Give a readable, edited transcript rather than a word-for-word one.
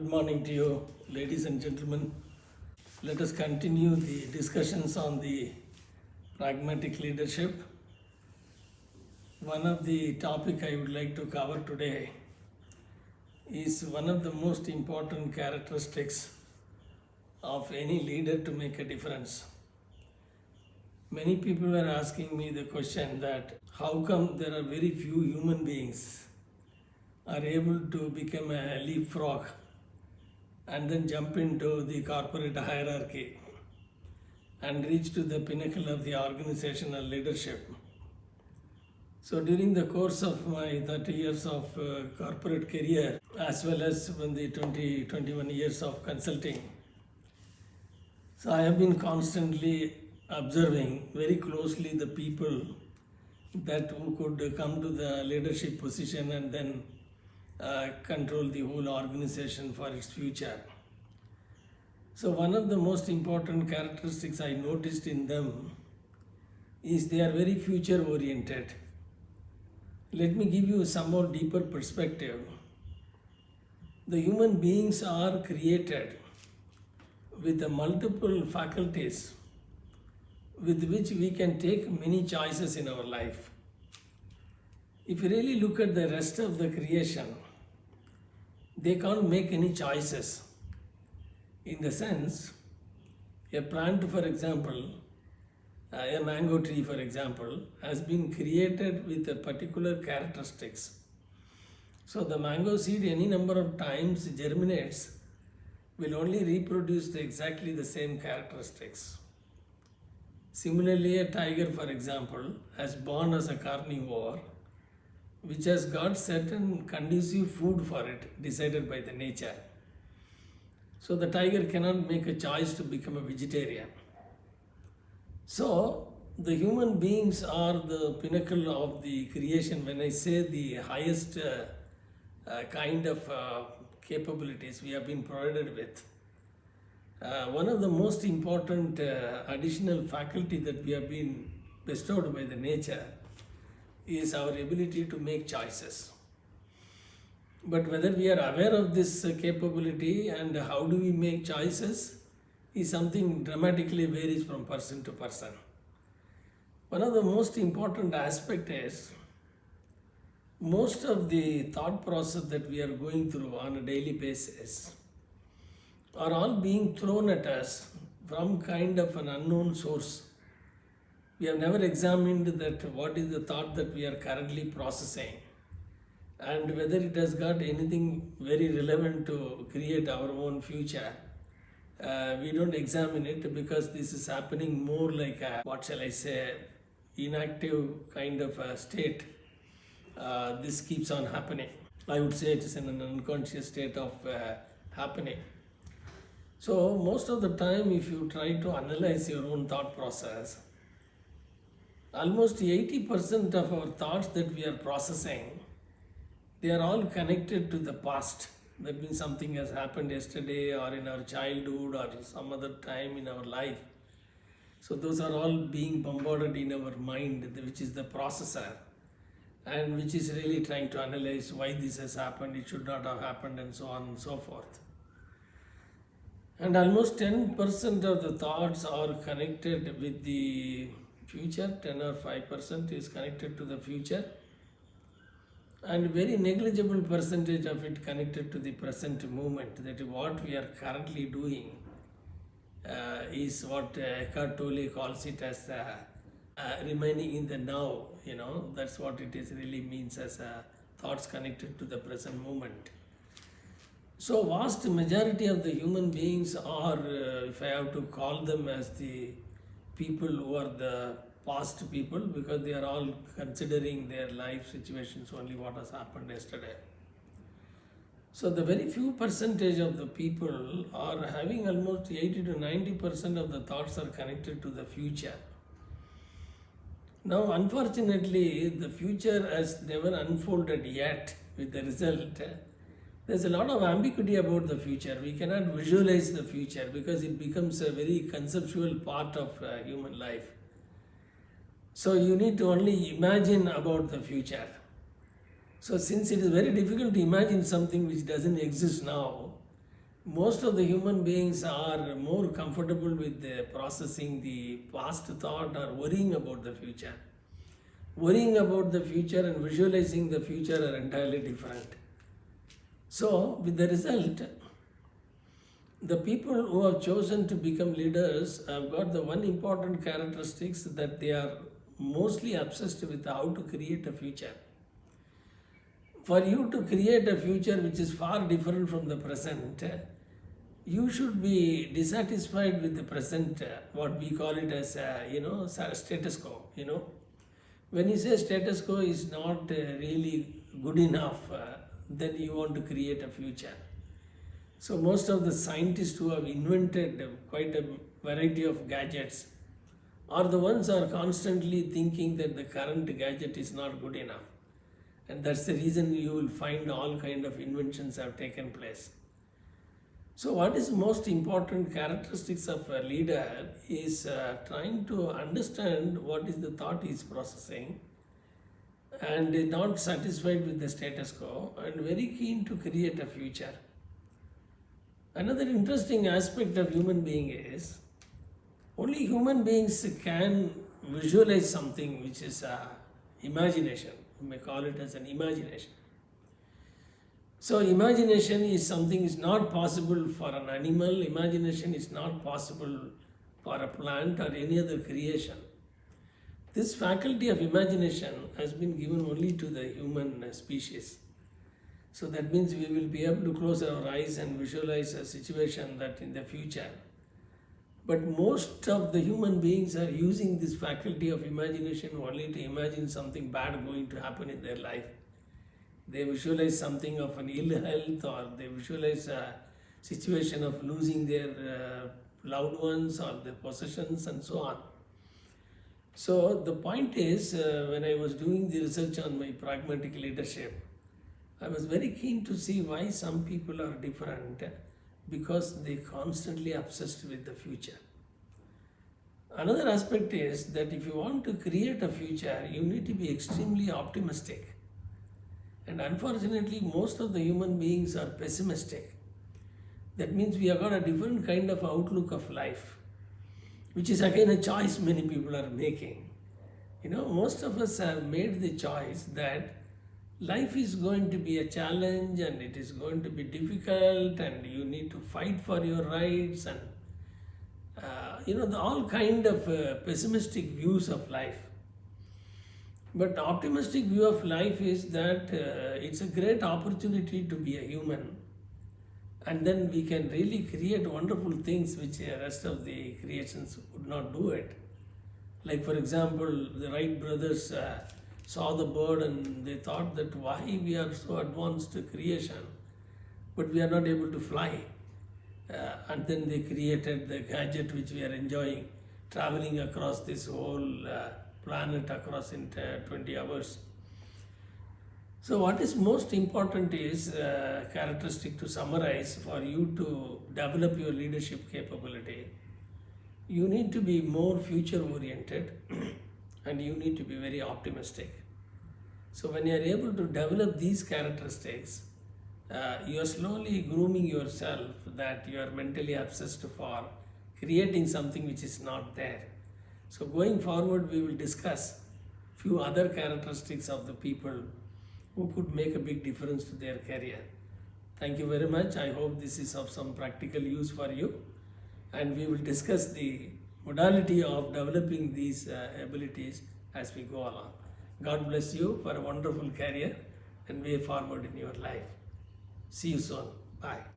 Good morning to you, ladies and gentlemen. Let us continue the discussions on the pragmatic leadership. One of the topic I would like to cover today is one of the most important characteristics of any leader to make a difference. Many people were asking me the question that how come there are very few human beings are able to become a leapfrog and then jump into the corporate hierarchy and reach to the pinnacle of the organizational leadership. So during the course of my 30 years of corporate career, as well as when the 21 years of consulting, so I have been constantly observing very closely the people that who could come to the leadership position and then control the whole organization for its future. So one of the most important characteristics I noticed in them is they are very future oriented. Let me give you some more deeper perspective. The human beings are created with the multiple faculties with which we can take many choices in our life. If you really look at the rest of the creation, they can't make any choices. In the sense, a plant, for example, a mango tree, for example, has been created with a particular characteristics. So the mango seed any number of times germinates will only reproduce exactly the same characteristics. Similarly, a tiger, for example, has born as a carnivore, which has got certain conducive food for it decided by the nature. So the tiger cannot make a choice to become a vegetarian. So the human beings are the pinnacle of the creation. When I say the highest kind of capabilities we have been provided with, one of the most important additional faculty that we have been bestowed by the nature is our ability to make choices. But whether we are aware of this capability and how do we make choices is something dramatically varies from person to person. One of the most important aspect is most of the thought process that we are going through on a daily basis are all being thrown at us from kind of an unknown source. We have never examined that what is the thought that we are currently processing and whether it has got anything very relevant to create our own future. We don't examine it because this is happening more like a, what shall I say, inactive kind of a state. This keeps on happening. I would say it is in an unconscious state of happening. So most of the time, if you try to analyze your own thought process, almost 80% of our thoughts that we are processing, they are all connected to the past. That means something has happened yesterday or in our childhood or some other time in our life. So those are all being bombarded in our mind, which is the processor, and which is really trying to analyze why this has happened, it should not have happened, and so on and so forth. And almost 10% of the thoughts are connected with the future, 10 or 5% is connected to the future, and very negligible percentage of it connected to the present moment. That what we are currently doing is what Eckhart Tolle calls it as remaining in the now. That's what it is really means as thoughts connected to the present moment. So vast majority of the human beings are, if I have to call them as the people who are the past people, because they are all considering their life situations only what has happened yesterday. So the very few percentage of the people are having almost 80 to 90% of the thoughts are connected to the future. Now unfortunately the future has never unfolded yet. With the result, there's a lot of ambiguity about the future. We cannot visualize the future because it becomes a very conceptual part of human life. So you need to only imagine about the future. So since it is very difficult to imagine something which doesn't exist now, most of the human beings are more comfortable with processing the past thought or worrying about the future. Worrying about the future and visualizing the future are entirely different. So, with the result, the people who have chosen to become leaders have got the one important characteristics that they are mostly obsessed with how to create a future. For you to create a future which is far different from the present, you should be dissatisfied with the present, what we call it as, status quo, When you say status quo is not really good enough, then you want to create a future. So most of the scientists who have invented quite a variety of gadgets are the ones who are constantly thinking that the current gadget is not good enough. And that's the reason you will find all kind of inventions have taken place. So what is most important characteristics of a leader is trying to understand what is the thought he is processing and not satisfied with the status quo and very keen to create a future. Another interesting aspect of human being is only human beings can visualize something which is imagination. You may call it as an imagination. So imagination is something is not possible for an animal, imagination is not possible for a plant or any other creation. This faculty of imagination has been given only to the human species. So that means we will be able to close our eyes and visualize a situation that in the future. But most of the human beings are using this faculty of imagination only to imagine something bad going to happen in their life. They visualize something of an ill health, or they visualize a situation of losing their loved ones or their possessions and so on. So the point is, when I was doing the research on my pragmatic leadership, I was very keen to see why some people are different, because they constantly obsessed with the future. Another aspect is that if you want to create a future, you need to be extremely optimistic. And unfortunately, most of the human beings are pessimistic. That means we have got a different kind of outlook of life, which is again a choice many people are making. Most of us have made the choice that life is going to be a challenge and it is going to be difficult and you need to fight for your rights and all kind of pessimistic views of life. But optimistic view of life is that it's a great opportunity to be a human, and then we can really create wonderful things which the rest of the creations would not do it. Like for example, the Wright brothers saw the bird and they thought that why we are so advanced to creation, but we are not able to fly. And then they created the gadget which we are enjoying, traveling across this whole planet across in 20 hours. So what is most important is characteristic to summarize for you to develop your leadership capability. You need to be more future oriented and you need to be very optimistic. So when you are able to develop these characteristics, you are slowly grooming yourself that you are mentally obsessed for creating something which is not there. So going forward, we will discuss few other characteristics of the people who could make a big difference to their career. Thank you very much. I hope this is of some practical use for you, and we will discuss the modality of developing these abilities as we go along. God bless you for a wonderful career and way forward in your life. See you soon. Bye.